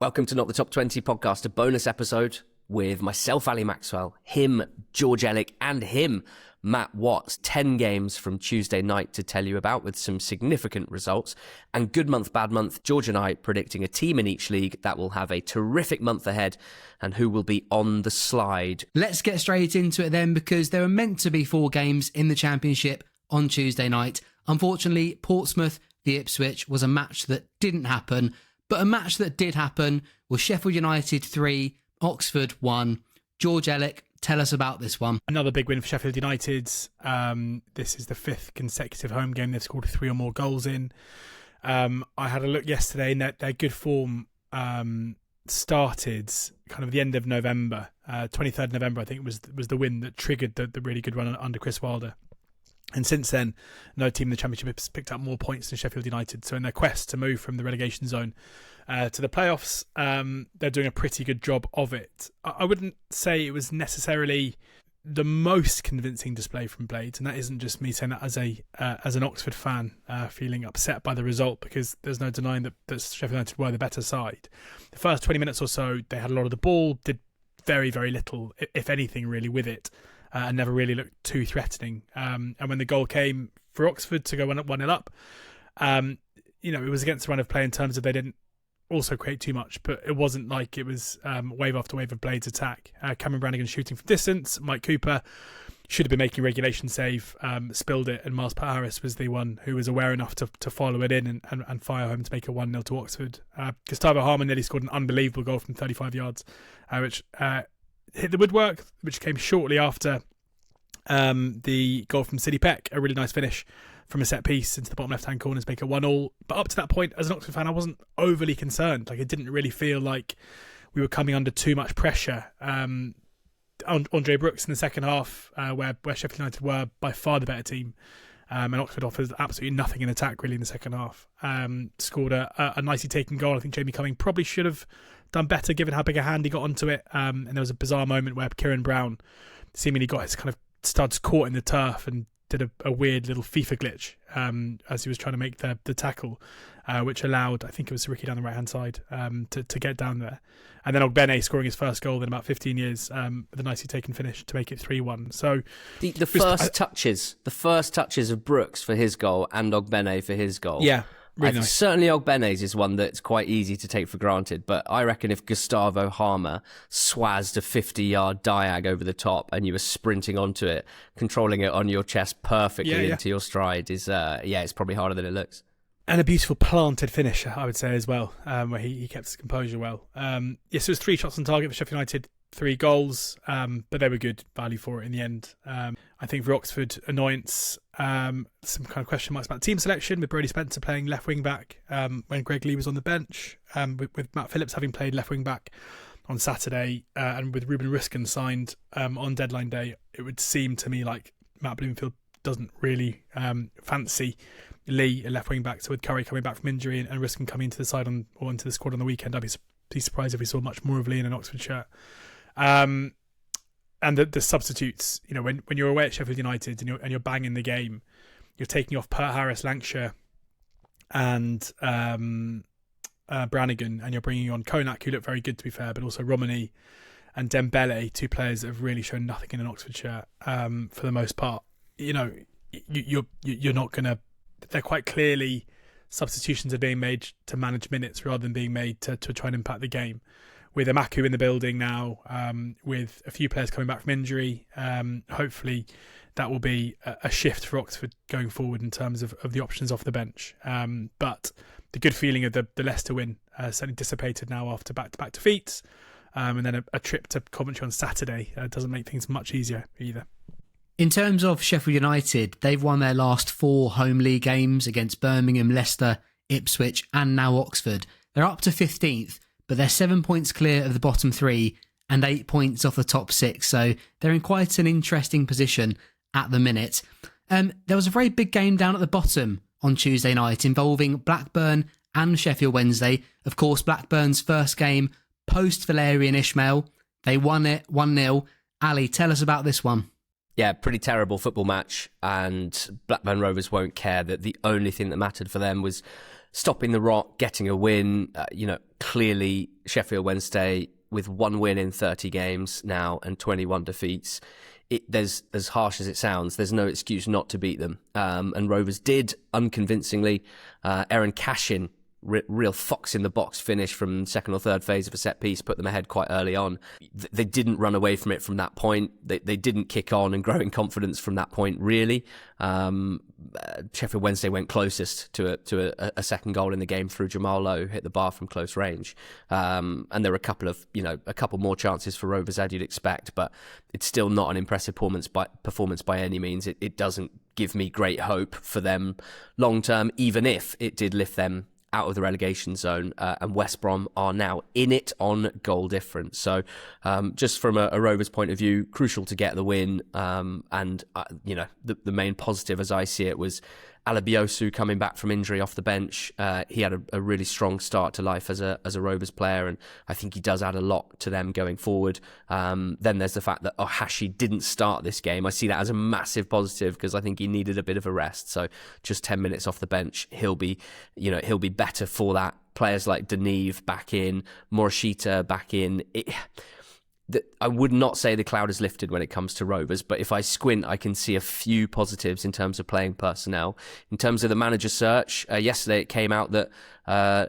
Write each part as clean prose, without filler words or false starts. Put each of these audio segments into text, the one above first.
Welcome to Not the Top 20 podcast, a bonus episode with myself, Ali Maxwell, him, George Elek, and him, Matt Watts. 10 games from Tuesday night to tell you about with some significant results. And good month, bad month, George and I predicting a team in each league that will have a terrific month ahead and who will be on the slide. Let's get straight into it then, because there were meant to be 4 games in the Championship on Tuesday night. Unfortunately, Portsmouth v Ipswich was a match that didn't happen. But a match that did happen was Sheffield United 3, Oxford 1. George Elek, tell us about this one. Another big win for Sheffield United. This is the 5th consecutive home game they've scored 3 or more goals in. I had a look yesterday and their good form started kind of the end of November. 23rd November, I think, was the win that triggered the really good run under Chris Wilder. And since then, no team in the Championship has picked up more points than Sheffield United. So in their quest to move from the relegation zone to the playoffs, they're doing a pretty good job of it. I wouldn't say it was necessarily the most convincing display from Blades, and that isn't just me saying that as an Oxford fan feeling upset by the result, because there's no denying that Sheffield United were the better side. The first 20 minutes or so, they had a lot of the ball, did very, very little, if anything, really, with it. And never really looked too threatening. And when the goal came for Oxford to go 1-0 up, it was against the run of play in terms of they didn't also create too much, but it wasn't like it was wave after wave of Blades attack. Cameron Brannigan shooting from distance, Mike Cooper should have been making regulation save, spilled it, and Miles Harris was the one who was aware enough to follow it in and fire home to make it 1-0 to Oxford. Gustavo Harmon nearly scored an unbelievable goal from 35 yards, which hit the woodwork, which came shortly after the goal from Sidney Peck, a really nice finish from a set piece into the bottom left hand corner to make it 1-1. But up to that point, as an Oxford fan, I wasn't overly concerned. Like, it didn't really feel like we were coming under too much pressure. Andre Brooks in the second half, where Sheffield United were by far the better team, and Oxford offered absolutely nothing in attack really in the second half. Scored a nicely taken goal. I think Jamie Cumming probably should have done better given how big a hand he got onto it. And there was a bizarre moment where Kieran Brown seemingly got his kind of studs caught in the turf and did a weird little FIFA glitch as he was trying to make the tackle, which allowed, I think it was Ricky down the right hand side, to get down there. And then Ogbene scoring his first goal in about 15 years with a nicely taken finish to make it 3-1. So the first touches of Brooks for his goal and Ogbene for his goal. Yeah. Really nice. Certainly Ogbene's is one that's quite easy to take for granted, but I reckon if Gustavo Harmer swazzed a 50-yard diag over the top and you were sprinting onto it, controlling it on your chest perfectly into your stride, it's probably harder than it looks. And a beautiful planted finish, I would say, as well, where he kept his composure well. Yes, it was 3 shots on target for Sheffield United, 3 goals, but they were good value for it in the end. I think for Oxford, annoyance, some kind of question marks about team selection, with Brodie Spencer playing left wing back when Greg Lee was on the bench, with Matt Phillips having played left wing back on Saturday, and with Ruben Riskin signed on deadline day. It would seem to me like Matt Bloomfield doesn't really fancy Lee a left wing back. So with Curry coming back from injury and Riskin coming into the side or into the squad on the weekend, I'd be surprised if we saw much more of Lee in an Oxford shirt. And the substitutes, when you're away at Sheffield United and you're banging the game, you're taking off Per Harris, Lancashire, and Brannigan, and you're bringing on Konak, who looked very good to be fair, but also Romani and Dembele, 2 players that have really shown nothing in an Oxford shirt for the most part. You're not going to. They're quite clearly substitutions are being made to manage minutes rather than being made to try and impact the game. With Amaku in the building now, with a few players coming back from injury, hopefully that will be a shift for Oxford going forward in terms of the options off the bench. But the good feeling of the Leicester win certainly dissipated now after back-to-back defeats, and then a trip to Coventry on Saturday doesn't make things much easier either. In terms of Sheffield United, they've won their last 4 home league games against Birmingham, Leicester, Ipswich and now Oxford. They're up to 15th, but they're 7 points clear of the bottom 3 and 8 points off the top 6. So they're in quite an interesting position at the minute. There was a very big game down at the bottom on Tuesday night involving Blackburn and Sheffield Wednesday. Of course, Blackburn's first game post Valerian Ismail. They won it 1-0. Ali, tell us about this one. Yeah, pretty terrible football match, and Blackburn Rovers won't care that the only thing that mattered for them was stopping the rot, getting a win. Clearly Sheffield Wednesday with 1 win in 30 games now and 21 defeats. There's, as harsh as it sounds, there's no excuse not to beat them. And Rovers did, unconvincingly. Aaron Cashin, real fox in the box finish from second or third phase of a set piece, put them ahead quite early on. They didn't run away from it from that point. They didn't kick on and grow in confidence from that point, really. Sheffield Wednesday went closest to a second goal in the game through Jamal Lowe, hit the bar from close range. And there were a couple more chances for Rovers as you'd expect, but it's still not an impressive performance by any means. It doesn't give me great hope for them long term, even if it did lift them out of the relegation zone, and West Brom are now in it on goal difference. So just from a Rovers point of view, crucial to get the win. The main positive as I see it was Alabiosu coming back from injury off the bench. He had a really strong start to life as a Rovers player, and I think he does add a lot to them going forward. Then there's the fact that Ohashi didn't start this game. I see that as a massive positive because I think he needed a bit of a rest. So just 10 minutes off the bench, he'll be better for that. Players like Deneve back in, Morishita back in. I would not say the cloud is lifted when it comes to Rovers, but if I squint, I can see a few positives in terms of playing personnel. In terms of the manager search, yesterday it came out that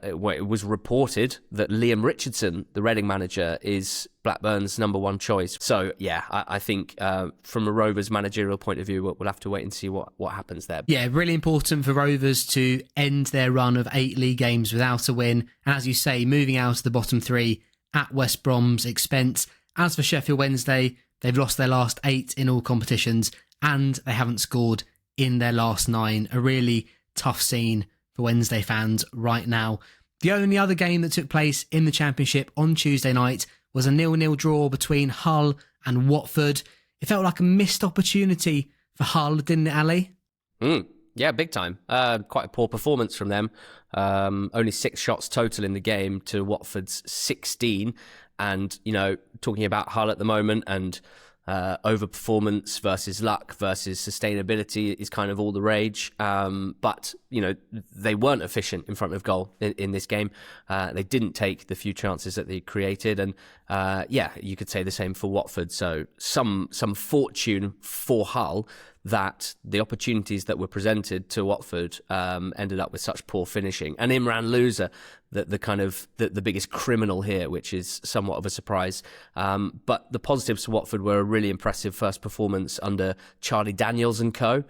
it was reported that Liam Richardson, the Reading manager, is Blackburn's number one choice. So, yeah, I think from a Rovers managerial point of view, we'll have to wait and see what happens there. Yeah, really important for Rovers to end their run of 8 league games without a win. And as you say, moving out of the bottom 3 at West Brom's expense. As for Sheffield Wednesday, they've lost their last 8 in all competitions and they haven't scored in their last 9. A really tough scene for Wednesday fans right now. The only other game that took place in the Championship on Tuesday night was a 0-0 draw between Hull and Watford. It felt like a missed opportunity for Hull, didn't it, Ali? Yeah, big time. Quite a poor performance from them. Only 6 shots total in the game to Watford's 16. And, talking about Hull at the moment and overperformance versus luck versus sustainability is kind of all the rage. But, they weren't efficient in front of goal in this game. They didn't take the few chances that they created. And, you could say the same for Watford. So some fortune for Hull that the opportunities that were presented to Watford ended up with such poor finishing. And Imran Louza, the biggest criminal here, which is somewhat of a surprise. But the positives for Watford were a really impressive first performance under Charlie Daniels and co.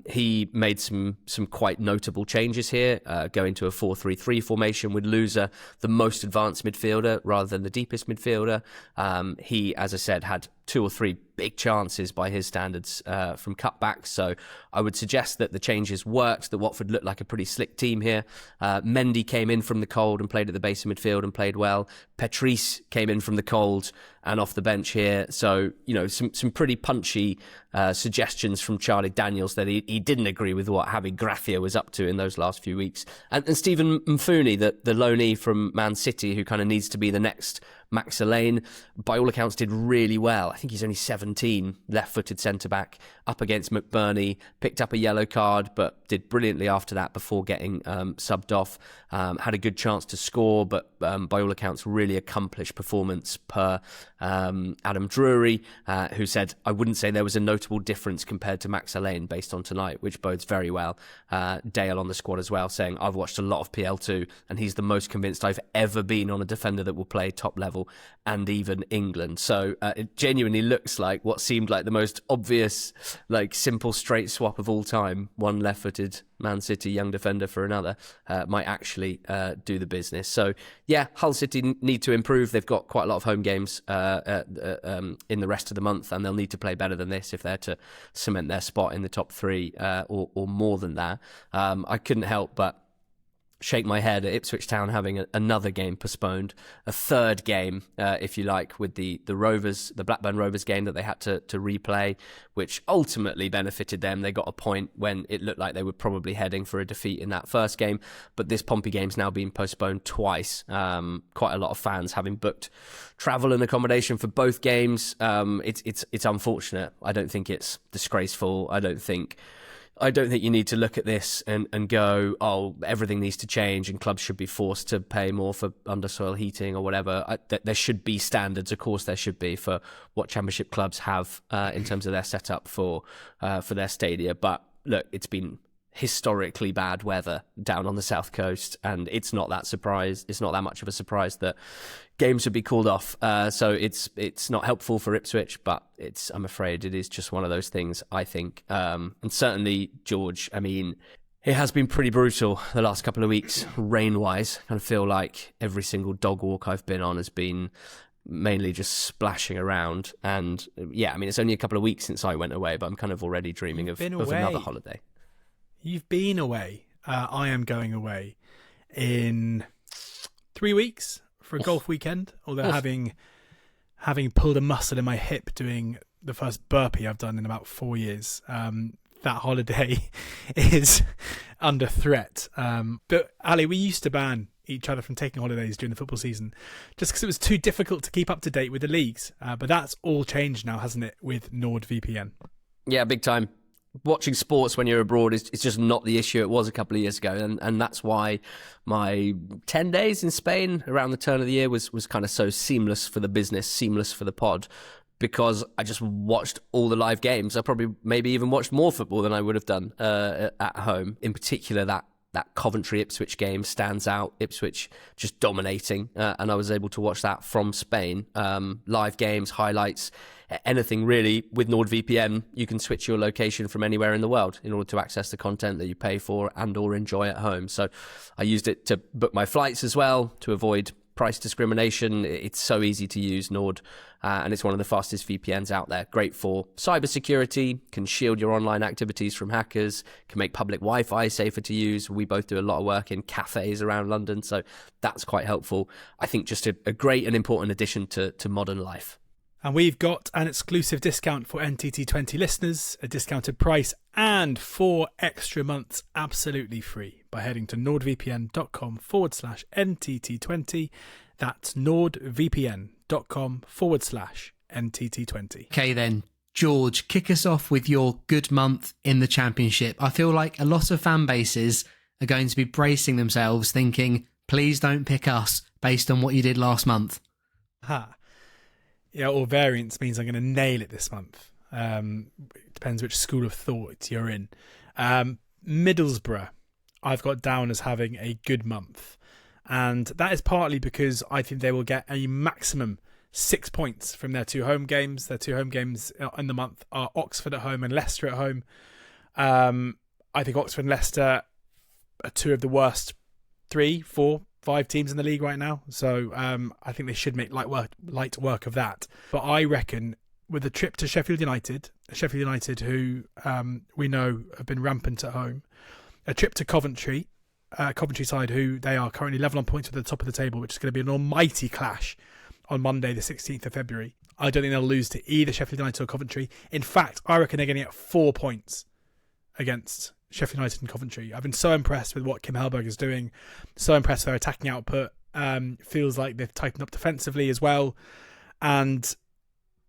He made some quite notable changes here, going to a 4-3-3 formation with Louza, the most advanced midfielder rather than the deepest midfielder. He, as I said, had 2 or 3 big chances by his standards from cutbacks. So I would suggest that the changes worked, that Watford looked like a pretty slick team here. Mendy came in from the cold and played at the base of midfield and played well. Patrice came in from the cold and off the bench here. So, some pretty punchy suggestions from Charlie Daniels that he didn't agree with what Javi Gracia was up to in those last few weeks. And Stephen Mfuni, the loanee from Man City, who kind of needs to be the next Maxwell, by all accounts did really well. I think he's only 17, left-footed centre-back, up against McBurney, picked up a yellow card, but did brilliantly after that before getting subbed off. Had a good chance to score, but by all accounts, really accomplished performance per Adam Drury, who said, I wouldn't say there was a notable difference compared to Maxwell based on tonight, which bodes very well. Dale on the squad as well, saying, I've watched a lot of PL2, and he's the most convinced I've ever been on a defender that will play top level and even England. So it genuinely looks like what seemed like the most obvious, simple straight swap of all time, one left-footed Man City young defender for another, might actually do the business. So Hull City need to improve. They've got quite a lot of home games in the rest of the month, and they'll need to play better than this if they're to cement their spot in the top 3 or more than that. I couldn't help but shake my head at Ipswich Town having another game postponed, a third game, if you like, with the Rovers, the Blackburn Rovers game that they had to replay, which ultimately benefited them. They got a point when it looked like they were probably heading for a defeat in that first game, but this Pompey game's now been postponed twice. Quite a lot of fans having booked travel and accommodation for both games. It's unfortunate. I don't think it's disgraceful. I don't think I don't think you need to look at this and go, oh, everything needs to change and clubs should be forced to pay more for under-soil heating or whatever. There should be standards, of course there should be, for what Championship clubs have in terms of their setup for their stadia. But look, it's been historically bad weather down on the south coast, and it's not that much of a surprise that games would be called off. So it's not helpful for Ipswich, but I'm afraid it is just one of those things, I think. And certainly, George, I mean, it has been pretty brutal the last couple of weeks, rain-wise. I kind of feel like every single dog walk I've been on has been mainly just splashing around. And yeah, I mean, it's only a couple of weeks since I went away, but I'm kind of already dreaming of another holiday. You've been away. I am going away in 3 weeks for a golf weekend, although having pulled a muscle in my hip doing the first burpee I've done in about 4 years, that holiday is under threat. But Ali, we used to ban each other from taking holidays during the football season just because it was too difficult to keep up to date with the leagues. But that's all changed now, hasn't it, with NordVPN? Yeah, big time. Watching sports when you're abroad is just not the issue it was a couple of years ago, and that's why my 10 days in Spain around the turn of the year was kind of so seamless for the business, seamless for the pod, because I just watched all the live games. I probably maybe even watched more football than I would have done at home. In particular, that Coventry-Ipswich game stands out. Ipswich just dominating, and I was able to watch that from Spain. Live games, highlights, anything really. With NordVPN, you can switch your location from anywhere in the world in order to access the content that you pay for and or enjoy at home. So I used it to book my flights as well, to avoid price discrimination. It's so easy to use, Nord, and it's one of the fastest VPNs out there. Great for cybersecurity, can shield your online activities from hackers, can make public Wi-Fi safer to use. We both do a lot of work in cafes around London, so that's quite helpful. I think just a great and important addition to modern life. And we've got an exclusive discount for NTT20 listeners, a discounted price and 4 extra months absolutely free by heading to nordvpn.com/NTT20. That's nordvpn.com/NTT20. Okay then, George, kick us off with your good month in the Championship. I feel like a lot of fan bases are going to be bracing themselves thinking, please don't pick us based on what you did last month. Yeah, or variance means I'm going to nail it this month. It depends which school of thought you're in. Middlesbrough, I've got down as having a good month. And that is partly because I think they will get a maximum 6 points from their 2 home games. Their 2 home games in the month are Oxford at home and Leicester at home. I think Oxford and Leicester are 2 of the worst 3, 4, 5 teams in the league right now. So I think they should make light work of that. But I reckon with a trip to Sheffield United who we know have been rampant at home, a trip to Coventry side who they are currently level on points at the top of the table, which is going to be an almighty clash on Monday the 16th of February. I don't think they'll lose to either Sheffield United or Coventry. In fact, I reckon they're going to get 4 points against Sheffield United and Coventry. I've been so impressed with what Kim Hellberg is doing, so impressed with their attacking output. Feels like they've tightened up defensively as well. And,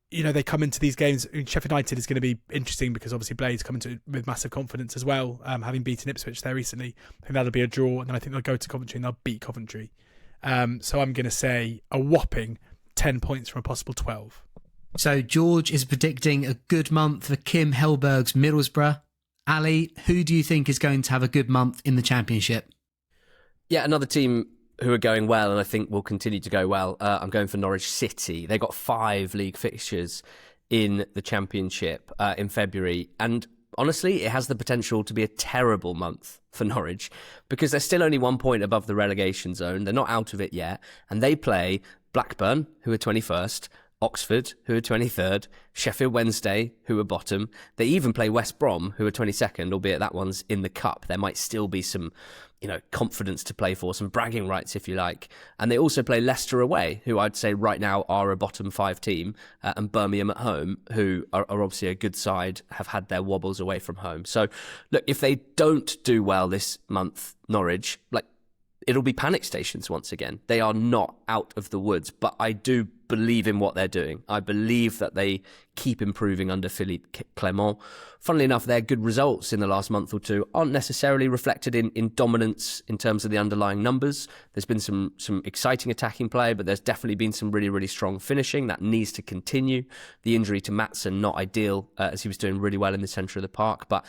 you know, they come into these games. Sheffield United is going to be interesting because obviously Blade's come into with massive confidence as well, having beaten Ipswich there recently. I think that'll be a draw, and then I think they'll go to Coventry and they'll beat Coventry. So I'm going to say a whopping 10 points from a possible 12. So George is predicting a good month for Kim Hellberg's Middlesbrough. Ali, who do you think is going to have a good month in the Championship? Yeah, another team who are going well and I think will continue to go well. I'm going for Norwich City. They got 5 league fixtures in the Championship in February. And honestly, it has the potential to be a terrible month for Norwich because they're still only 1 point above the relegation zone. They're not out of it yet. And they play Blackburn, who are 21st, Oxford, who are 23rd, Sheffield Wednesday, who are bottom. They even play West Brom, who are 22nd, albeit that one's in the cup. There might still be some, confidence to play for, some bragging rights, if you like. And they also play Leicester away, who I'd say right now are a bottom 5 team, and Birmingham at home, who are obviously a good side, have had their wobbles away from home. So, look, if they don't do well this month, Norwich, it'll be panic stations once again. They are not out of the woods, but I do believe in what they're doing. I believe that they keep improving under Philippe Clement. Funnily enough, their good results in the last month or two aren't necessarily reflected in dominance in terms of the underlying numbers. There's been some exciting attacking play, but there's definitely been some really, really strong finishing. That needs to continue. The injury to Maatsen, not ideal, as he was doing really well in the centre of the park. But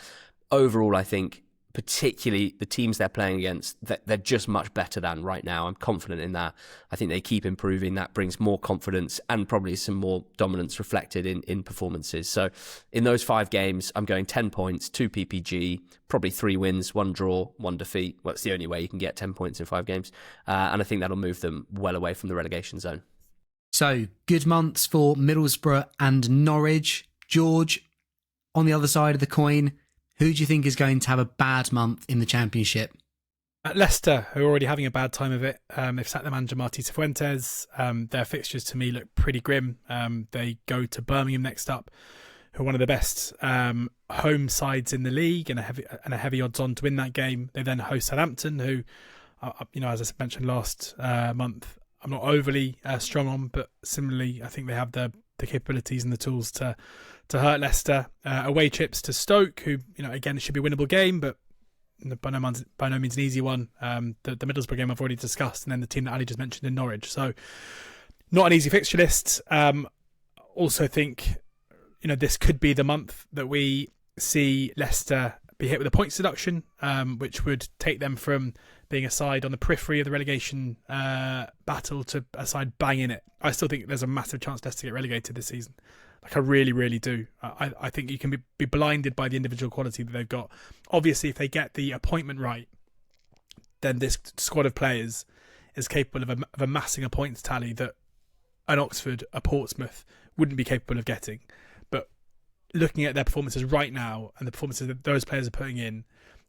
overall, I think particularly the teams they're playing against, they're just much better than right now. I'm confident in that. I think they keep improving. That brings more confidence and probably some more dominance reflected in performances. So in those 5 games, I'm going 10 points, 2 PPG, probably 3 wins, 1 draw, 1 defeat. Well, it's the only way you can get 10 points in 5 games. And I think that'll move them well away from the relegation zone. So good months for Middlesbrough and Norwich. George, on the other side of the coin, who do you think is going to have a bad month in the Championship? Leicester, who are already having a bad time of it. They've sacked their manager Martí Cifuentes. Their fixtures to me look pretty grim. They go to Birmingham next up, who are one of the best home sides in the league and a heavy odds on to win that game. They then host Southampton, who, as I mentioned last month, I'm not overly strong on, but similarly, I think they have the capabilities and the tools to hurt Leicester. Away trips to Stoke, who, again, it should be a winnable game, but by no means an easy one. The Middlesbrough game I've already discussed, and then the team that Ali just mentioned in Norwich. So not an easy fixture list. Also think, this could be the month that we see Leicester be hit with a points deduction, which would take them from being a side on the periphery of the relegation battle to a side bang in it. I still think there's a massive chance Leicester get relegated this season. Like, I really, really do. I think you can be blinded by the individual quality that they've got. Obviously, if they get the appointment right, then this squad of players is capable of amassing a points tally that an Oxford, a Portsmouth wouldn't be capable of getting. But looking at their performances right now and the performances that those players are putting in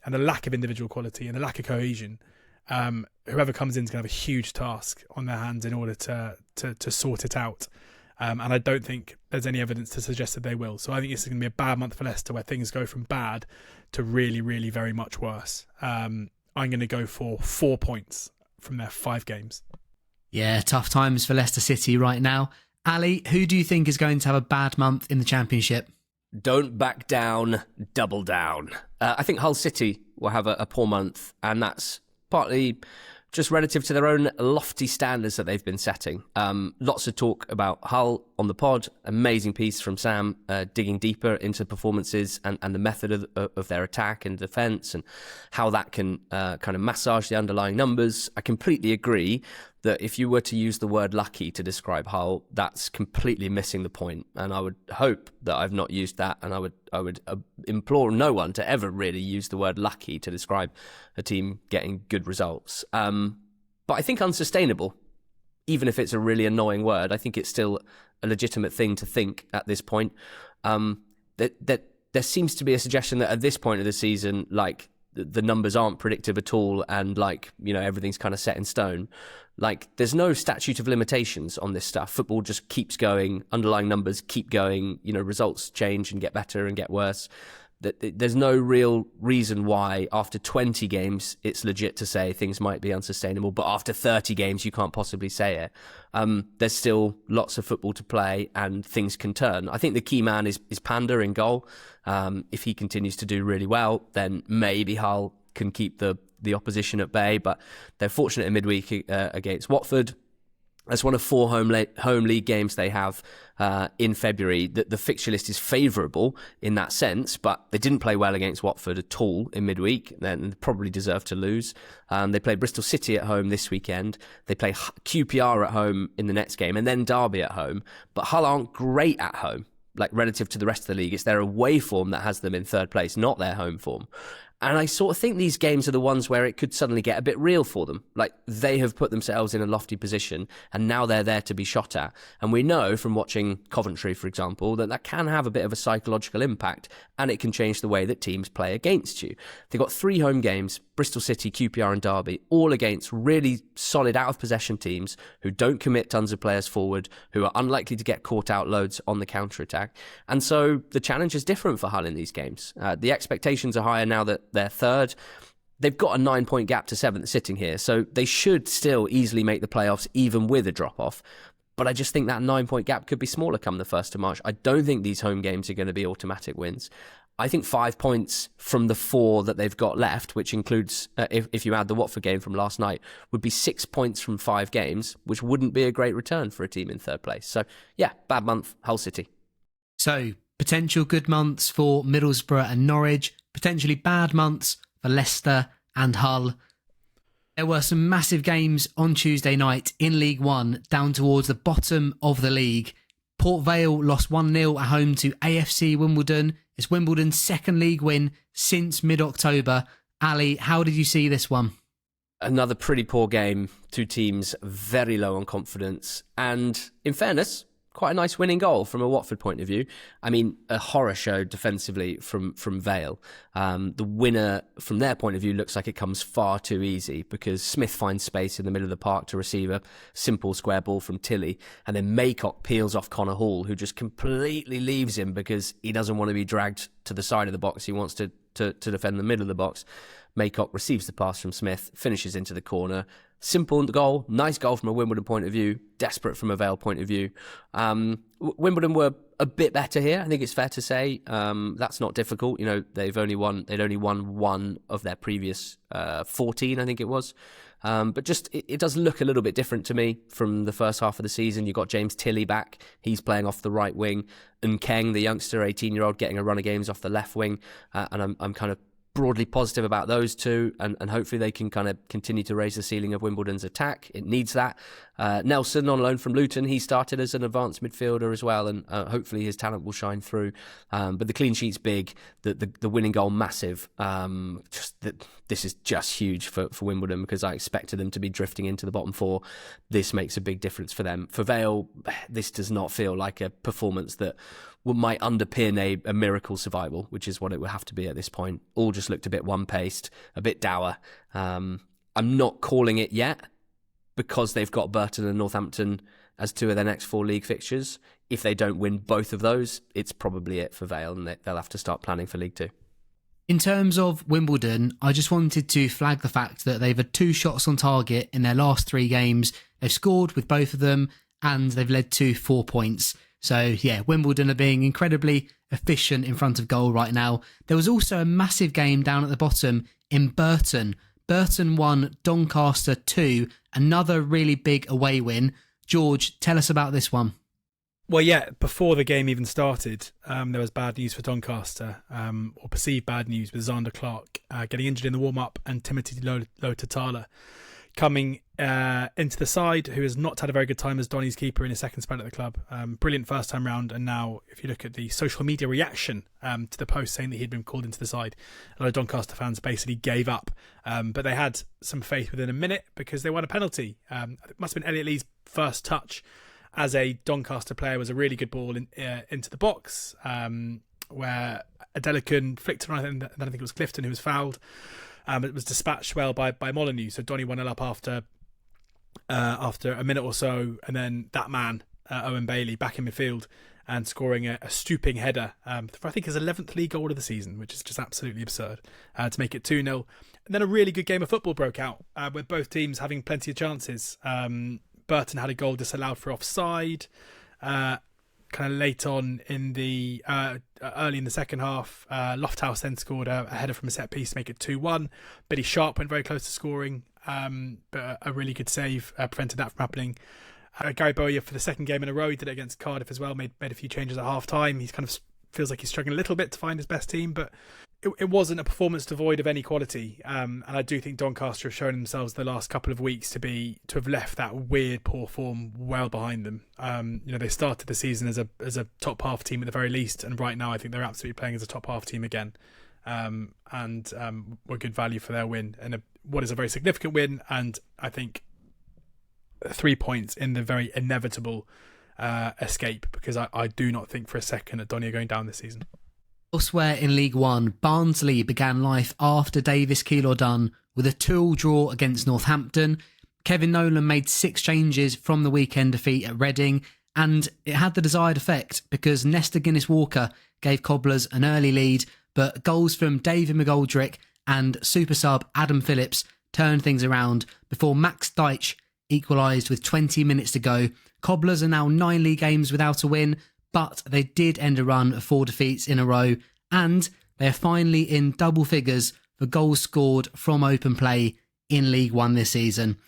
and the lack of individual quality and the lack of cohesion, whoever comes in is going to have a huge task on their hands in order to sort it out. And I don't think there's any evidence to suggest that they will. So I think this is going to be a bad month for Leicester, where things go from bad to really, really very much worse. I'm going to go for 4 points from their 5 games. Yeah, tough times for Leicester City right now. Ali, who do you think is going to have a bad month in the Championship? Don't back down, double down. I think Hull City will have a poor month, and that's partly just relative to their own lofty standards that they've been setting. Lots of talk about Hull on the pod. Amazing piece from Sam, digging deeper into performances and the method of their attack and defence and how that can kind of massage the underlying numbers. I completely agree that if you were to use the word lucky to describe Hull, that's completely missing the point. And I would hope that I've not used that, and I would implore no one to ever really use the word lucky to describe a team getting good results. But I think unsustainable, even if it's a really annoying word, I think it's still a legitimate thing to think at this point. That there seems to be a suggestion that at this point of the season, like, the numbers aren't predictive at all, and everything's kind of set in stone. Like, there's no statute of limitations on this stuff. Football just keeps going, underlying numbers keep going, results change and get better and get worse. There's no real reason why after 20 games it's legit to say things might be unsustainable, but after 30 games you can't possibly say it. There's still lots of football to play and things can turn. I think the key man is Panda in goal. If he continues to do really well, then maybe Hull can keep the opposition at bay, but they're fortunate in midweek against Watford. That's one of 4 home league games they have in February. The fixture list is favourable in that sense, but they didn't play well against Watford at all in midweek, then they probably deserve to lose. They play Bristol City at home this weekend. They play QPR at home in the next game, and then Derby at home. But Hull aren't great at home, like relative to the rest of the league. It's their away form that has them in third place, not their home form. And I sort of think these games are the ones where it could suddenly get a bit real for them. Like, they have put themselves in a lofty position and now they're there to be shot at. And we know from watching Coventry, for example, that can have a bit of a psychological impact, and it can change the way that teams play against you. They've got 3 home games, Bristol City, QPR and Derby, all against really solid out-of-possession teams who don't commit tons of players forward, who are unlikely to get caught out loads on the counter-attack. And so the challenge is different for Hull in these games. The expectations are higher now that they're third. They've got a 9-point gap to 7th sitting here, so they should still easily make the playoffs even with a drop-off. But but I just think that 9-point gap could be smaller come the 1st of March. I don't think these home games are going to be automatic wins. I think 5 points from the 4 that they've got left, which includes, if you add the Watford game from last night, would be 6 points from 5 games, which wouldn't be a great return for a team in 3rd place. So, yeah, bad month, Hull City. So, potential good months for Middlesbrough and Norwich, potentially bad months for Leicester and Hull. There were some massive games on Tuesday night in League One, down towards the bottom of the league. Port Vale lost 1-0 at home to AFC Wimbledon. It's Wimbledon's 2nd league win since mid-October. Ali, how did you see this one? Another pretty poor game. 2 teams very low on confidence. And in fairness, quite a nice winning goal from a Watford point of view. I mean, a horror show defensively from Vale. The winner, from their point of view, looks like it comes far too easy because Smith finds space in the middle of the park to receive a simple square ball from Tilly, and then Maycock peels off Connor Hall, who just completely leaves him because he doesn't want to be dragged to the side of the box. He wants to defend the middle of the box. Maycock receives the pass from Smith, finishes into the corner. Simple goal, nice goal from a Wimbledon point of view, desperate from a Vale point of view. Wimbledon were a bit better here, I think it's fair to say. That's not difficult. You know, they'd only won 1 of their previous 14, I think it was. But just, it does look a little bit different to me from the first half of the season. You've got James Tilly back. He's playing off the right wing. And Keng, the youngster, 18-year-old, getting a run of games off the left wing. And I'm kind of broadly positive about those two, and hopefully they can kind of continue to raise the ceiling of Wimbledon's attack. It needs that. Nelson, on loan from Luton, he started as an advanced midfielder as well, and hopefully his talent will shine through. But the clean sheet's big, the winning goal massive. This is just huge for Wimbledon because I expected them to be drifting into the bottom 4. This makes a big difference for them. For Vale, this does not feel like a performance that might underpin a miracle survival, which is what it would have to be at this point. All just looked a bit one-paced, a bit dour. I'm not calling it yet because they've got Burton and Northampton as 2 of their next 4 league fixtures. If they don't win both of those, it's probably it for Vale, and they'll have to start planning for League 2. In terms of Wimbledon, I just wanted to flag the fact that they've had 2 shots on target in their last 3 games. They've scored with both of them, and they've led to 4 points. So, yeah, Wimbledon are being incredibly efficient in front of goal right now. There was also a massive game down at the bottom in Burton. Burton won Doncaster 2, another really big away win. George, tell us about this one. Well, yeah, before the game even started, there was bad news for Doncaster, or perceived bad news, with Zander Clark getting injured in the warm-up and Timothy Lotatala coming into the side, who has not had a very good time as Donny's keeper in his 2nd spell at the club. Brilliant first time round, and now if you look at the social media reaction to the post saying that he'd been called into the side, a lot of Doncaster fans basically gave up, but they had some faith within a minute because they won a penalty. It must have been Elliot Lee's first touch as a Doncaster player, was a really good ball into the box, where Adelican flicked it on, and then I think it was Clifton who was fouled. It was dispatched well by Molyneux, so Donny 1-0 up after a minute or so, and then that man, Owen Bailey, back in midfield and scoring a stooping header for I think his 11th league goal of the season, which is just absolutely absurd, to make it 2-0. And then a really good game of football broke out, with both teams having plenty of chances. Burton had a goal disallowed for offside. Kind of late on in the early in the second half, Lofthouse then scored a header from a set piece to make it 2-1. Billy Sharp went very close to scoring, but a really good save prevented that from happening. Gary Bowyer, for the 2nd game in a row, he did it against Cardiff as well, made a few changes at half time. He's kind of feels like he's struggling a little bit to find his best team, but it wasn't a performance devoid of any quality. And I do think Doncaster have shown themselves the last couple of weeks to have left that weird poor form well behind them. They started the season as a top half team at the very least, and right now I think they're absolutely playing as a top half team again. And were good value for their win, and what is a very significant win, and I think 3 points in the very inevitable escape, because I do not think for a second that Donny are going down this season. Elsewhere in League One, Barnsley began life after Davis Keillor done with a 2-2 draw against Northampton. Kevin Nolan made 6 changes from the weekend defeat at Reading, and it had the desired effect because Nestor Guinness-Walker gave Cobblers an early lead, but goals from David McGoldrick and super sub Adam Phillips turned things around before Max Deitch equalised with 20 minutes to go. Cobblers are now 9 league games without a win, but they did end a run of 4 defeats in a row, and they are finally in double figures for goals scored from open play in League One this season.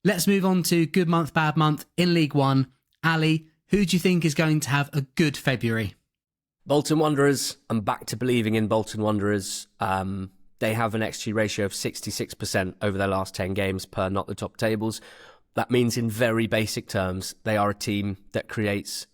Let's move on to good month, bad month in League One. Ali, who do you think is going to have a good February? Bolton Wanderers. I'm back to believing in Bolton Wanderers. They have an XG ratio of 66% over their last 10 games per Not the Top tables. That means in very basic terms, they are a team that creates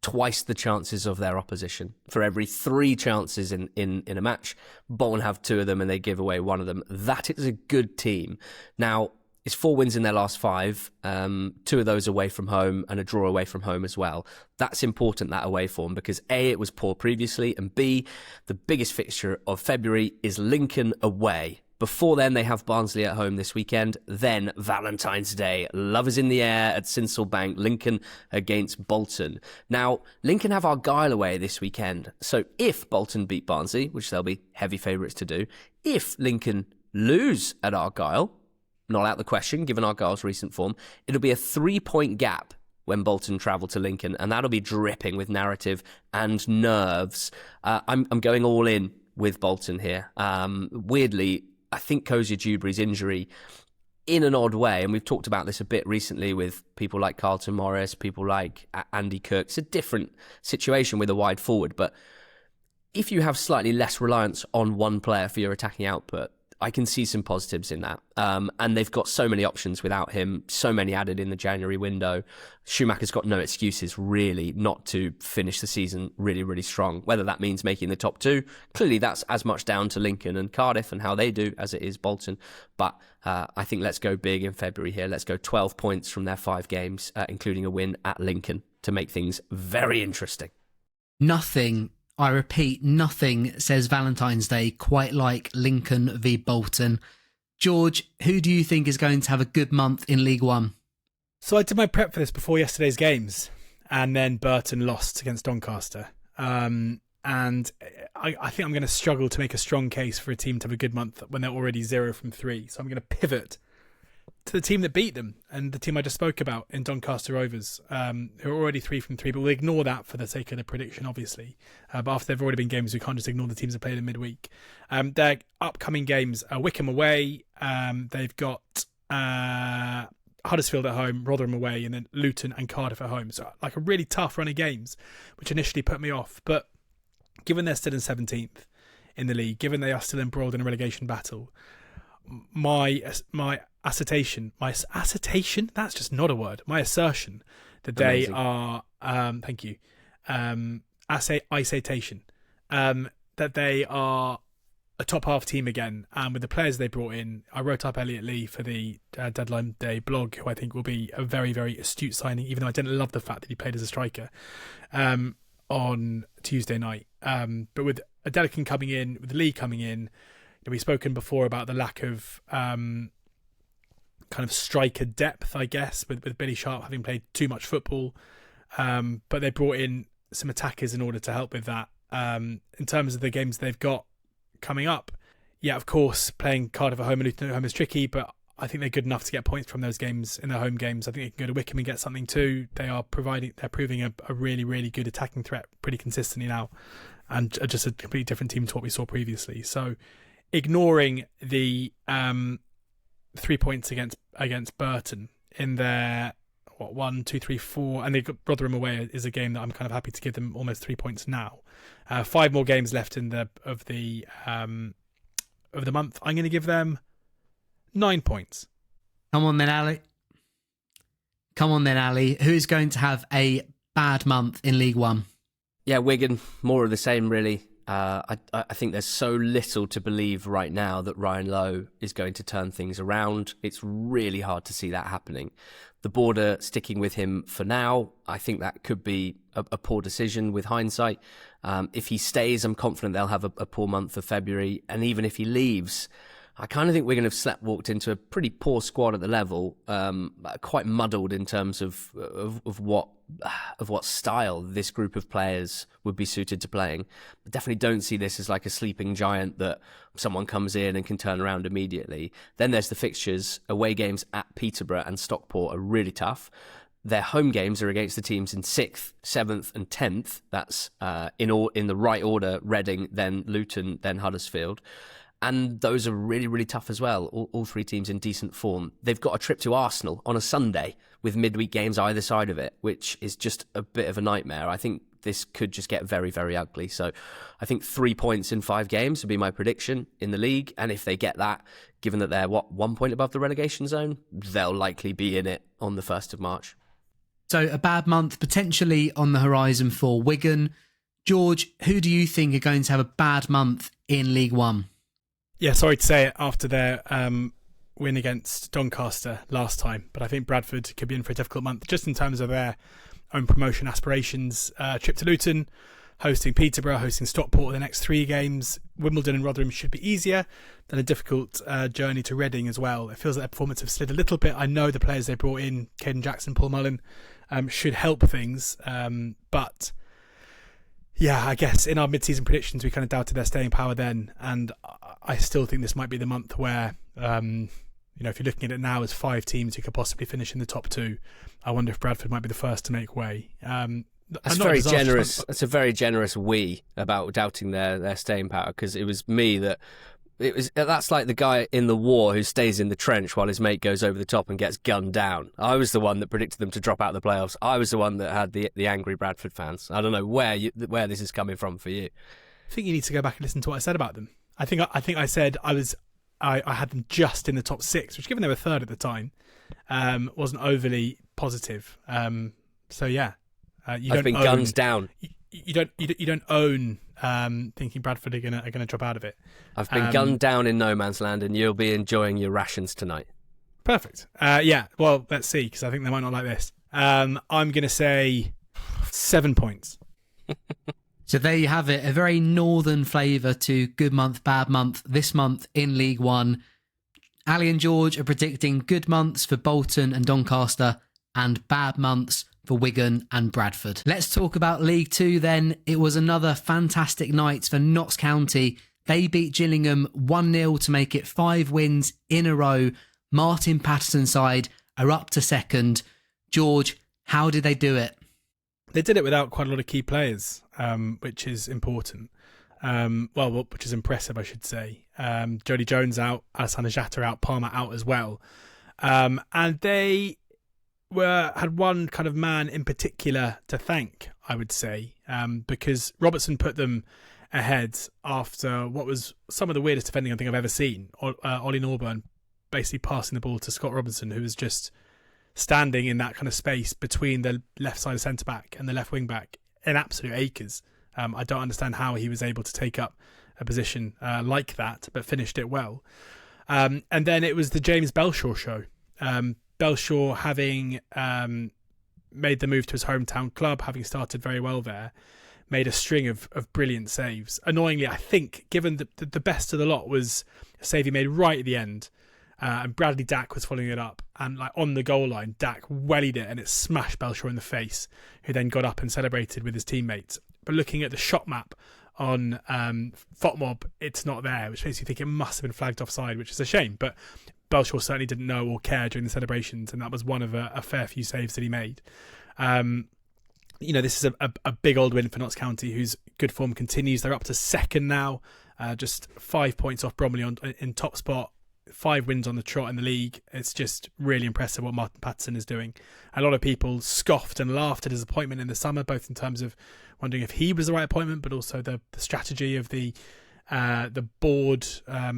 twice the chances of their opposition. For every 3 chances in a match, Bolton have 2 of them and they give away 1 of them. That is a good team. Now, it's 4 wins in their last 5, 2 of those away from home and a draw away from home as well. That's important, that away form, because A, it was poor previously, and B, the biggest fixture of February is Lincoln away. Before then, they have Barnsley at home this weekend. Then Valentine's Day, love is in the air at Sincil Bank, Lincoln against Bolton. Now, Lincoln have Argyle away this weekend. So if Bolton beat Barnsley, which they'll be heavy favourites to do, if Lincoln lose at Argyle, not out the question, given Argyle's recent form, it'll be a 3-point gap when Bolton travel to Lincoln, and that'll be dripping with narrative and nerves. I'm going all in with Bolton here. Weirdly, I think Kozia Dewberry's injury, in an odd way, and we've talked about this a bit recently with people like Carlton Morris, people like Andy Kirk. It's a different situation with a wide forward, but if you have slightly less reliance on one player for your attacking output, I can see some positives in that. And they've got so many options without him, so many added in the January window. Schumacher's got no excuses, really, not to finish the season really, really strong. Whether that means making the top 2, clearly that's as much down to Lincoln and Cardiff and how they do as it is Bolton. But I think let's go big in February here. Let's go 12 points from their 5 games, including a win at Lincoln, to make things very interesting. Nothing, I repeat, nothing says Valentine's Day quite like Lincoln v Bolton. George, who do you think is going to have a good month in League One? So I did my prep for this before yesterday's games, and then Burton lost against Doncaster. And I think I'm going to struggle to make a strong case for a team to have a good month when they're already 0 from 3. So I'm going to pivot to the team that beat them, and the team I just spoke about in Doncaster Rovers, who are already 3 from 3, but we'll ignore that for the sake of the prediction, obviously. But after they've already been games, we can't just ignore the teams that played in midweek. Their upcoming games are Wickham away, they've got Huddersfield at home, Rotherham away, and then Luton and Cardiff at home. So like a really tough run of games, which initially put me off. But given they're still in 17th in the league, given they are still embroiled in a relegation battle, my assertion, that's just not a word, my assertion that they are, thank you, incitation, that they are a top half team again, and with the players they brought in, I wrote up Elliot Lee for the Deadline Day blog, who I think will be a very, very astute signing, even though I didn't love the fact that he played as a striker on Tuesday night. But with Adelkin coming in, with Lee coming in, we've spoken before about the lack of kind of striker depth, I guess, with Billy Sharp having played too much football. But they brought in some attackers in order to help with that. In terms of the games they've got coming up, yeah, of course, playing Cardiff at home and Luton at home is tricky, but I think they're good enough to get points from those games in their home games. I think they can go to Wickham and get something too. They're proving a really, really good attacking threat pretty consistently now, and just a completely different team to what we saw previously. So, ignoring the 3 points against Burton in their 1, 2, 3, 4, and they got Rotherham away is a game that I'm kind of happy to give them almost 3 points now. 5 more games left in the month. I'm going to give them 9 points. Come on then, Ali. Who's going to have a bad month in League One? Yeah, Wigan, more of the same, really. I think there's so little to believe right now that Ryan Lowe is going to turn things around. It's really hard to see that happening. The border sticking with him for now, I think that could be a poor decision with hindsight. If he stays, I'm confident they'll have a poor month of February. And even if he leaves, I kind of think we're going to have sleptwalked into a pretty poor squad at the level, quite muddled in terms of what style this group of players would be suited to playing. But definitely don't see this as like a sleeping giant that someone comes in and can turn around immediately. Then there's the fixtures. Away games at Peterborough and Stockport are really tough. their home games are against the teams in 6th, 7th and 10th. That's in the right order: Reading, then Luton, then Huddersfield. And those are really, really tough as well. All three teams in decent form. They've got a trip to Arsenal on a Sunday with midweek games either side of it, which is just a bit of a nightmare. I think this could just get very, very ugly. So I think 3 points in 5 games would be my prediction in the league. And if they get that, given that they're, 1 point above the relegation zone, they'll likely be in it on the 1st of March. So a bad month potentially on the horizon for Wigan. George, who do you think are going to have a bad month in League One? Yeah, sorry to say it after their win against Doncaster last time, but I think Bradford could be in for a difficult month just in terms of their own promotion aspirations. Trip to Luton, hosting Peterborough, hosting Stockport the next 3 games. Wimbledon and Rotherham should be easier than a difficult journey to Reading as well. It feels like their performance have slid a little bit. I know the players they brought in, Caden Jackson, Paul Mullen, should help things, but yeah, I guess in our mid-season predictions we kind of doubted their staying power then, and I still think this might be the month where, if you're looking at it now as 5 teams who could possibly finish in the top 2, I wonder if Bradford might be the first to make way. That's very generous. That's a very generous we about doubting their staying power, because it was me that. That's like the guy in the war who stays in the trench while his mate goes over the top and gets gunned down. I was the one that predicted them to drop out of the playoffs. I was the one that had the angry Bradford fans. I don't know where this is coming from for you. I think you need to go back and listen to what I said about them. I think I said I had them just in the top 6, which, given they were 3rd at the time, wasn't overly positive. So yeah, I've been gunned down. You don't own thinking Bradford are gonna drop out of it. I've been gunned down in no man's land, and you'll be enjoying your rations tonight. Perfect. Yeah. Well, let's see, because I think they might not like this. I'm gonna say 7 points. So there you have it, a very northern flavour to good month, bad month this month in League One. Ali and George are predicting good months for Bolton and Doncaster and bad months for Wigan and Bradford. Let's talk about League Two then. It was another fantastic night for Notts County. They beat Gillingham 1-0 to make it 5 wins in a row. Martin Patterson's side are up to 2nd. George, how did they do it? They did it without quite a lot of key players, which is important. Which is impressive, I should say. Jody Jones out, Alassane Jatta out, Palmer out as well. And they had one kind of man in particular to thank, I would say, because Robertson put them ahead after what was some of the weirdest defending I think I've ever seen. Ollie Norburn basically passing the ball to Scott Robinson, who was just standing in that kind of space between the left side of centre-back and the left wing-back in absolute acres. I don't understand how he was able to take up a position like that, but finished it well. And then it was the James Belshaw show. Belshaw having made the move to his hometown club, having started very well there, made a string of brilliant saves. Annoyingly, I think, given the best of the lot was a save he made right at the end, and Bradley Dack was following it up, and like on the goal line, Dack wellied it and it smashed Belshaw in the face, who then got up and celebrated with his teammates. But looking at the shot map on FOTMob, it's not there, which makes you think it must have been flagged offside, which is a shame. But Belshaw certainly didn't know or care during the celebrations, and that was one of a fair few saves that he made. This is a big old win for Notts County, whose good form continues. They're up to 2nd now, just 5 points off Bromley in top spot. 5 wins on the trot in the league. It's just really impressive what Martin Patterson is doing. A lot of people scoffed and laughed at his appointment in the summer, both in terms of wondering if he was the right appointment, but also the strategy of the board. I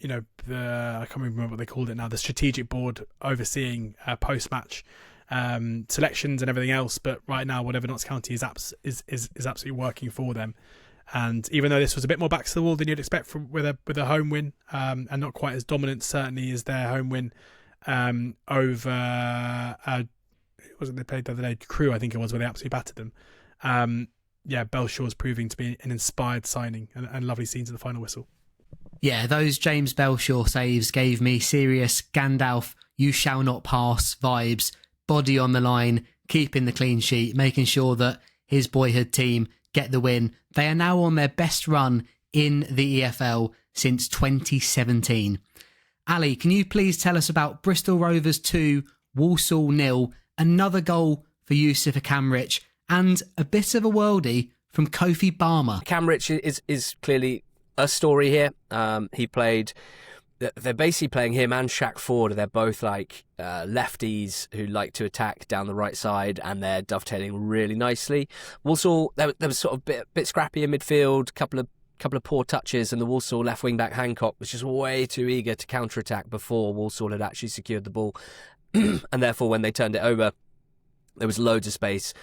can't remember what they called it now. The strategic board overseeing post-match selections and everything else. But right now, whatever Notts County is absolutely working for them. And even though this was a bit more back to the wall than you'd expect with a home win, and not quite as dominant certainly as their home win over wasn't they played the other day? Crewe, I think it was, where they absolutely battered them. Belshaw's proving to be an inspired signing and lovely scenes at the final whistle. Yeah, those James Belshaw saves gave me serious Gandalf, you shall not pass vibes, body on the line, keeping the clean sheet, making sure that his boyhood team get the win. They are now on their best run in the EFL since 2017. Ali, can you please tell us about Bristol Rovers 2, Walsall 0, another goal for Yusuf Akamrich, and a bit of a worldie from Kofi Barmer. Akamrich is clearly a story here. He played... They're basically playing him and Shaq Ford. They're both like lefties who like to attack down the right side, and they're dovetailing really nicely. Walsall, there was sort of bit scrappy in midfield, couple of poor touches, and the Walsall left wing back Hancock was just way too eager to counter attack before Walsall had actually secured the ball, and therefore when they turned it over, there was loads of space.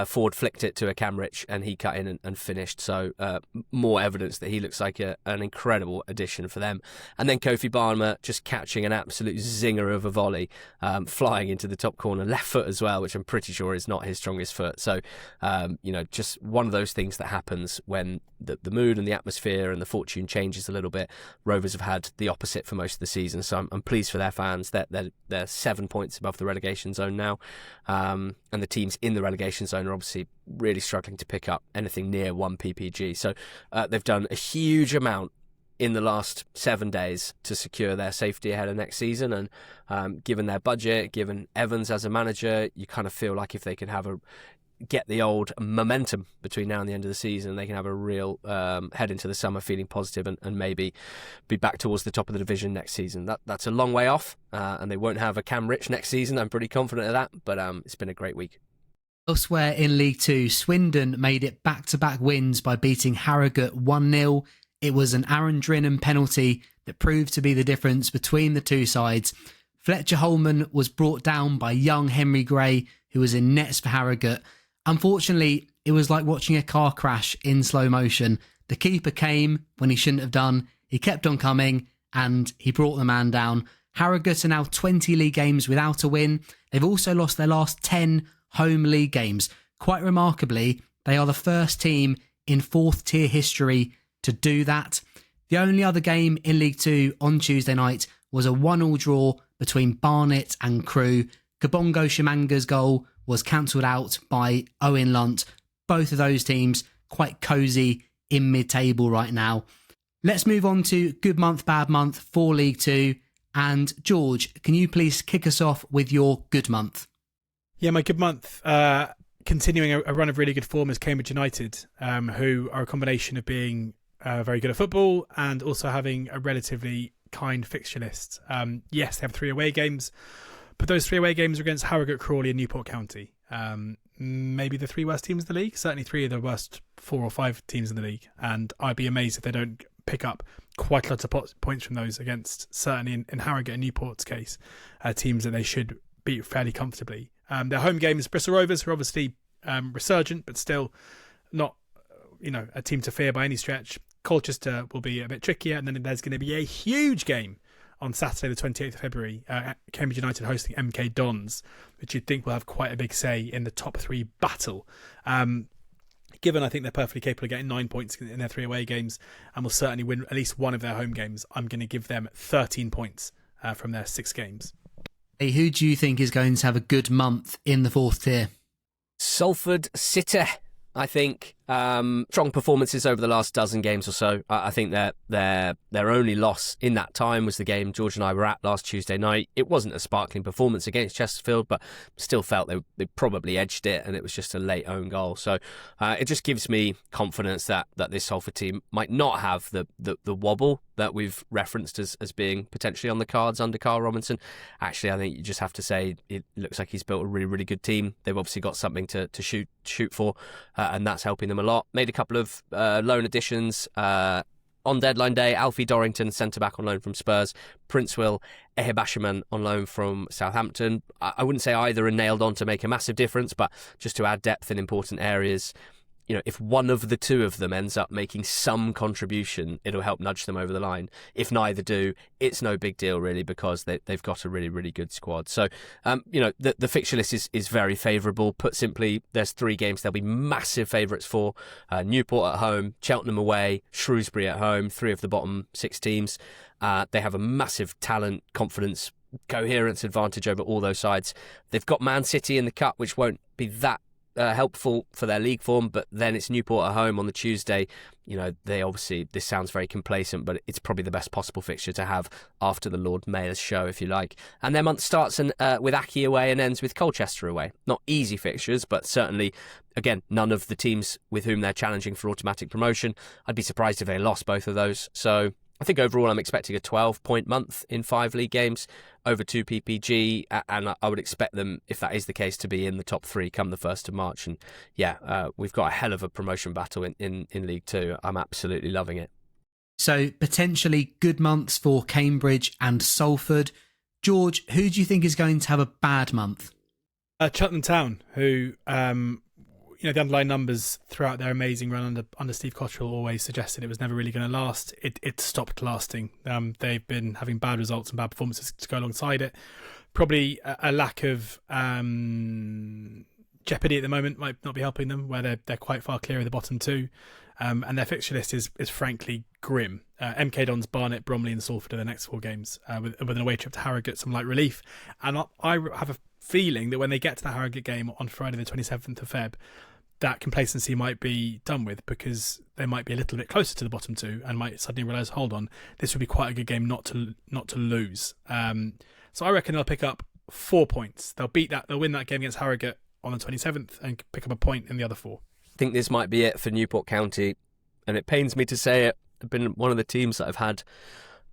Ford flicked it to Akamrich and he cut in and finished. So more evidence that he looks like an incredible addition for them. And then Kofi Barmer just catching an absolute zinger of a volley, flying into the top corner, left foot as well, which I'm pretty sure is not his strongest foot. So, just one of those things that happens when the mood and the atmosphere and the fortune changes a little bit. Rovers have had the opposite for most of the season. So I'm pleased for their fans. They're 7 points above the relegation zone now. And the teams in the relegation zone are obviously really struggling to pick up anything near 1 PPG. So they've done a huge amount in the last 7 days to secure their safety ahead of next season. And given their budget, given Evans as a manager, you kind of feel like if they could get the old momentum between now and the end of the season, they can have a real head into the summer feeling positive and maybe be back towards the top of the division next season. That's a long way off, and they won't have a Cam Rich next season. I'm pretty confident of that, but it's been a great week. Elsewhere in League Two, Swindon made it back-to-back wins by beating Harrogate 1-0. It was an Aaron Drinan penalty that proved to be the difference between the two sides. Fletcher Holman was brought down by young Henry Gray, who was in nets for Harrogate. Unfortunately, it was like watching a car crash in slow motion. The keeper came when he shouldn't have done. He kept on coming and he brought the man down. Harrogate are now 20 league games without a win. They've also lost their last 10 home league games. Quite remarkably, they are the first team in fourth tier history to do that. The only other game in League Two on Tuesday night was a 1-1 draw between Barnet and Crewe. Kabongo Shimanga's goal was cancelled out by Owen Lunt. Both of those teams quite cosy in mid-table right now. Let's move on to good month, bad month for League Two. And George, can you please kick us off with your good month? Yeah, my good month, continuing a run of really good form, is Cambridge United, who are a combination of being very good at football and also having a relatively kind fixture list. Yes, they have 3 away games, but those 3 away games are against Harrogate, Crawley and Newport County. Maybe the 3 worst teams in the league, certainly 3 of the worst 4 or 5 teams in the league. And I'd be amazed if they don't pick up quite a lot of points from those against, certainly in Harrogate and Newport's case, teams that they should beat fairly comfortably. Their home games, Bristol Rovers, who are obviously resurgent, but still not a team to fear by any stretch. Colchester will be a bit trickier, and then there's going to be a huge game on Saturday the 28th of February, Cambridge United hosting MK Dons, which you'd think will have quite a big say in the top 3 battle. Given I think they're perfectly capable of getting 9 points in their 3 away games and will certainly win at least one of their home games, I'm going to give them 13 points from their 6 games. Hey, who do you think is going to have a good month in the 4th tier? Salford City, I think. Strong performances over the last dozen games or so. I think that their only loss in that time was the game George and I were at last Tuesday night. It wasn't a sparkling performance against Chesterfield, but still felt they probably edged it, and it was just a late own goal. So it just gives me confidence that this Salford team might not have the wobble that we've referenced as being potentially on the cards under Carl Robinson. Actually, I think you just have to say it looks like he's built a really, really good team. They've obviously got something to shoot for, and that's helping them a lot. Made a couple of loan additions on deadline day. Alfie Dorrington, centre-back on loan from Spurs. Princewill Ehebashiman on loan from Southampton. I wouldn't say either are nailed on to make a massive difference, but just to add depth in important areas. If one of the 2 of them ends up making some contribution, it'll help nudge them over the line. If neither do, it's no big deal really, because they've got a really, really good squad. So, the fixture list is very favourable. Put simply, there's 3 games they'll be massive favourites for. Newport at home, Cheltenham away, Shrewsbury at home, 3 of the bottom 6 teams. They have a massive talent, confidence, coherence advantage over all those sides. They've got Man City in the cup, which won't be that helpful for their league form, but then it's Newport at home on the Tuesday. You know, they obviously, this sounds very complacent, but it's probably the best possible fixture to have after the Lord Mayor's show, if you like. And their month starts with Aki away and ends with Colchester away. Not easy fixtures, but certainly, again, none of the teams with whom they're challenging for automatic promotion. I'd be surprised if they lost both of those. So I think overall I'm expecting a 12-point month in 5 league games over 2 PPG, and I would expect them, if that is the case, to be in the top 3 come the 1st of March. And yeah, we've got a hell of a promotion battle in League 2. I'm absolutely loving it. So potentially good months for Cambridge and Salford. George, who do you think is going to have a bad month? Cheltenham Town, who the underlying numbers throughout their amazing run under Steve Cotterill always suggested it was never really going to last. It stopped lasting. They've been having bad results and bad performances to go alongside it. Probably a lack of jeopardy at the moment might not be helping them, where they're quite far clear of the bottom 2. And their fixture list is frankly grim. MK Dons, Barnet, Bromley and Salford are the next 4 games, with an away trip to Harrogate, some light relief. And I have a feeling that when they get to the Harrogate game on Friday the 27th of Feb, that complacency might be done with, because they might be a little bit closer to the bottom 2 and might suddenly realise, hold on, this would be quite a good game not to lose. So I reckon they'll pick up 4 points. They'll win that game against Harrogate on the 27th and pick up a point in the other 4. I think this might be it for Newport County, and it pains me to say it. I've been one of the teams that I've had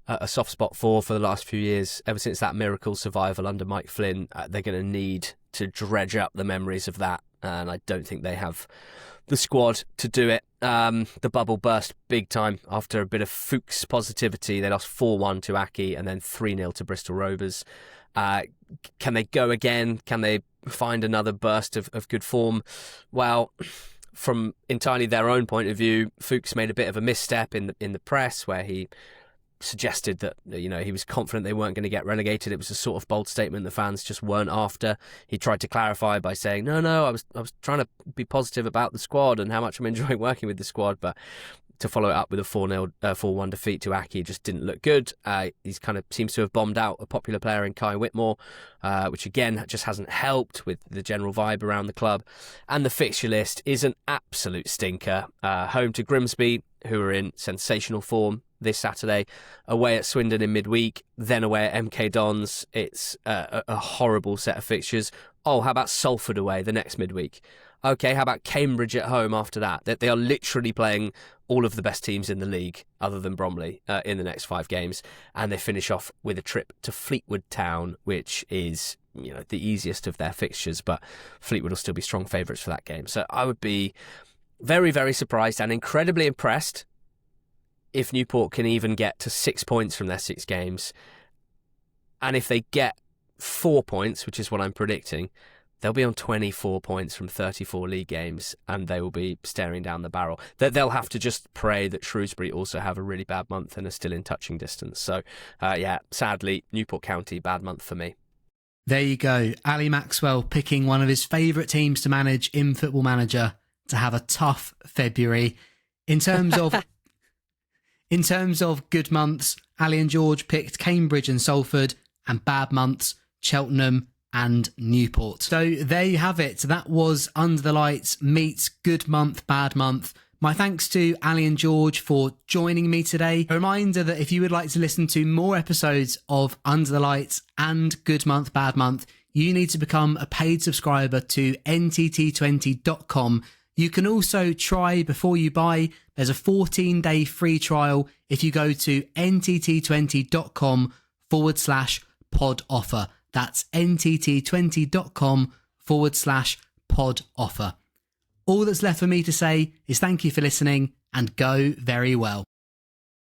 a soft spot for the last few years. Ever since that miracle survival under Mike Flynn, they're going to need to dredge up the memories of that, and I don't think they have the squad to do it. The bubble burst big time after a bit of Fuchs positivity. They lost 4-1 to Aki and then 3-0 to Bristol Rovers. Can they go again? Can they find another burst of good form? Well, from entirely their own point of view, Fuchs made a bit of a misstep in the press, where he suggested that, you know, he was confident they weren't going to get relegated. It was a sort of bold statement the fans just weren't after. He tried to clarify by saying, no, I was trying to be positive about the squad and how much I'm enjoying working with the squad, but to follow it up with a 4-1 defeat to Aki just didn't look good. He's kind of seems to have bombed out a popular player in Kai Whitmore, which again just hasn't helped with the general vibe around the club. And the fixture list is an absolute stinker. Home to Grimsby, who are in sensational form this Saturday, away at Swindon in midweek, then away at MK Dons. It's a horrible set of fixtures. Oh, how about Salford away the next midweek? Okay, how about Cambridge at home after that? They are literally playing all of the best teams in the league, other than Bromley, in the next 5 games. And they finish off with a trip to Fleetwood Town, which is, you know, the easiest of their fixtures, but Fleetwood will still be strong favourites for that game. So I would be very, very surprised and incredibly impressed if Newport can even get to 6 points from their 6 games. And if they get 4 points, which is what I'm predicting, they'll be on 24 points from 34 league games, and they will be staring down the barrel. They'll have to just pray that Shrewsbury also have a really bad month and are still in touching distance. So, sadly, Newport County, bad month for me. There you go. Ali Maxwell picking one of his favourite teams to manage in Football Manager to have a tough February. In terms of good months, Ali and George picked Cambridge and Salford, and bad months, Cheltenham and Newport. So there you have it. That was Under the Lights meets Good Month, Bad Month. My thanks to Ali and George for joining me today. A reminder that if you would like to listen to more episodes of Under the Lights and Good Month, Bad Month, you need to become a paid subscriber to ntt20.com. You can also try before you buy. There's a 14-day free trial if you go to ntt20.com/pod offer. That's ntt20.com/pod offer. All that's left for me to say is thank you for listening and go very well.